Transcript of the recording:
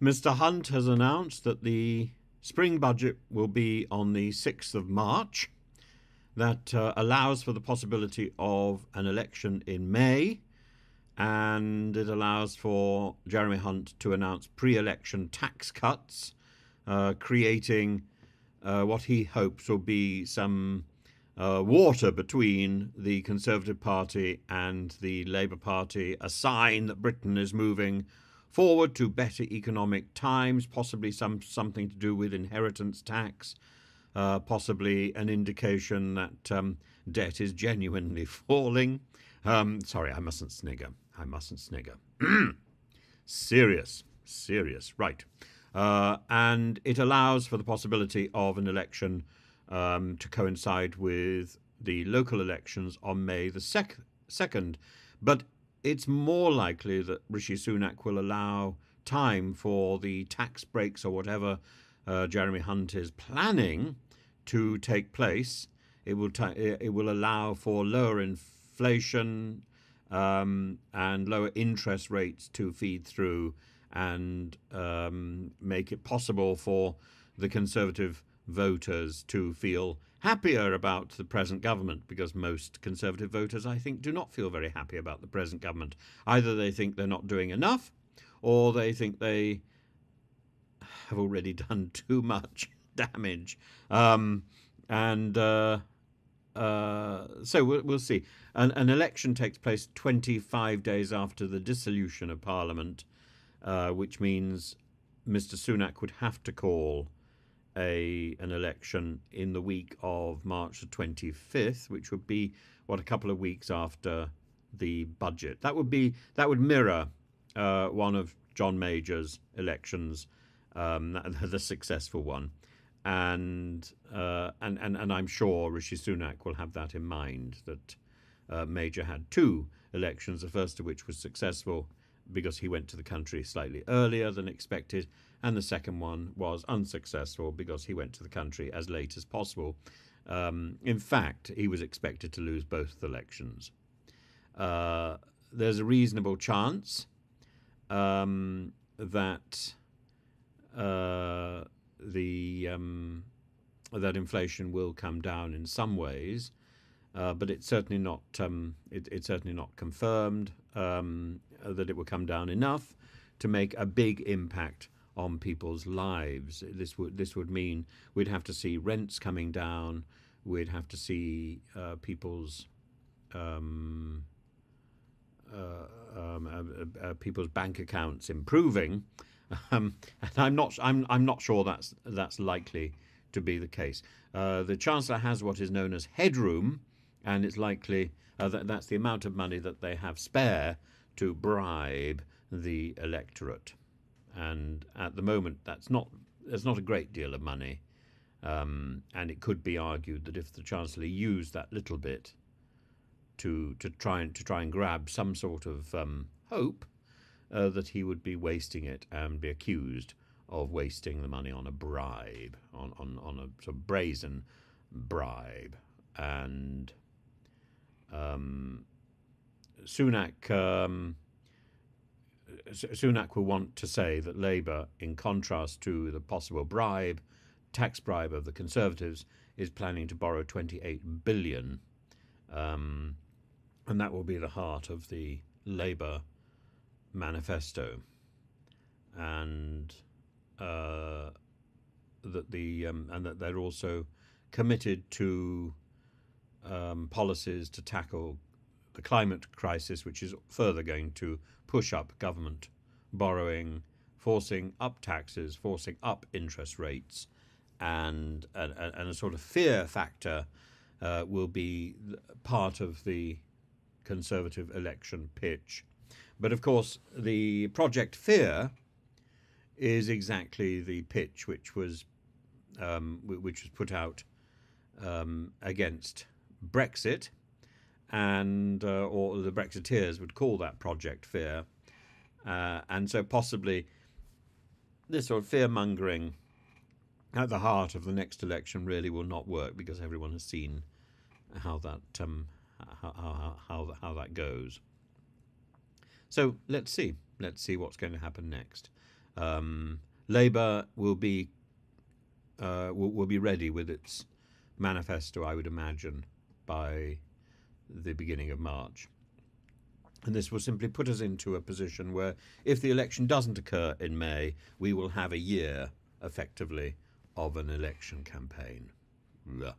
Mr. Hunt has announced that the spring budget will be on the 6th of March. That allows for the possibility of an election in May, and it allows for Jeremy Hunt to announce pre-election tax cuts, creating what he hopes will be some water between the Conservative Party and the Labour Party, a sign that Britain is moving forward to better economic times, possibly something to do with inheritance tax, possibly an indication that debt is genuinely falling. Sorry, I mustn't snigger. I mustn't snigger. Serious, serious, right. And it allows for the possibility of an election to coincide with the local elections on May the 2nd. But it's more likely that Rishi Sunak will allow time for the tax breaks or whatever Jeremy Hunt is planning to take place. It will allow for lower inflation and lower interest rates to feed through, and make it possible for the Conservative voters to feel happier about the present government, because most Conservative voters, I think, do not feel very happy about the present government. Either they think they're not doing enough, or they think they have already done too much damage. So we'll see. An election takes place 25 days after the dissolution of Parliament, which means Mr. Sunak would have to call an election in the week of March the 25th, which would be a couple of weeks after the budget. That would mirror one of John Major's elections, the successful one, and I'm sure Rishi Sunak will have that in mind, that Major had two elections, the first of which was successful because he went to the country slightly earlier than expected, and the second one was unsuccessful because he went to the country as late as possible. In fact, he was expected to lose both elections. There's a reasonable chance that that inflation will come down in some ways, but it's certainly not it's certainly not confirmed that it will come down enough to make a big impact on people's lives. This would mean we'd have to see rents coming down. We'd have to see people's people's bank accounts improving, and I'm not sure that's likely to be the case. The Chancellor has what is known as headroom, and it's likely that's the amount of money that they have spare to bribe the electorate. And at the moment, there's not a great deal of money, and it could be argued that if the Chancellor used that little bit to try and grab some sort of hope, that he would be wasting it and be accused of wasting the money on a bribe, on a sort of brazen bribe. And Sunak will want to say that Labour, in contrast to the possible tax bribe of the Conservatives, is planning to borrow 28 billion, and that will be the heart of the Labour manifesto, and that they're also committed to policies to tackle the climate crisis, which is further going to push up government borrowing, forcing up taxes, forcing up interest rates, and a sort of fear factor will be part of the Conservative election pitch. But of course, the Project Fear is exactly the pitch which was put out against Brexit, and or the Brexiteers would call that Project Fear, and so possibly this sort of fear-mongering at the heart of the next election really will not work, because everyone has seen how that goes. So let's see what's going to happen next. Labour will be ready with its manifesto, I would imagine, by the beginning of March. And this will simply put us into a position where, if the election doesn't occur in May, we will have a year, effectively, of an election campaign. Blah.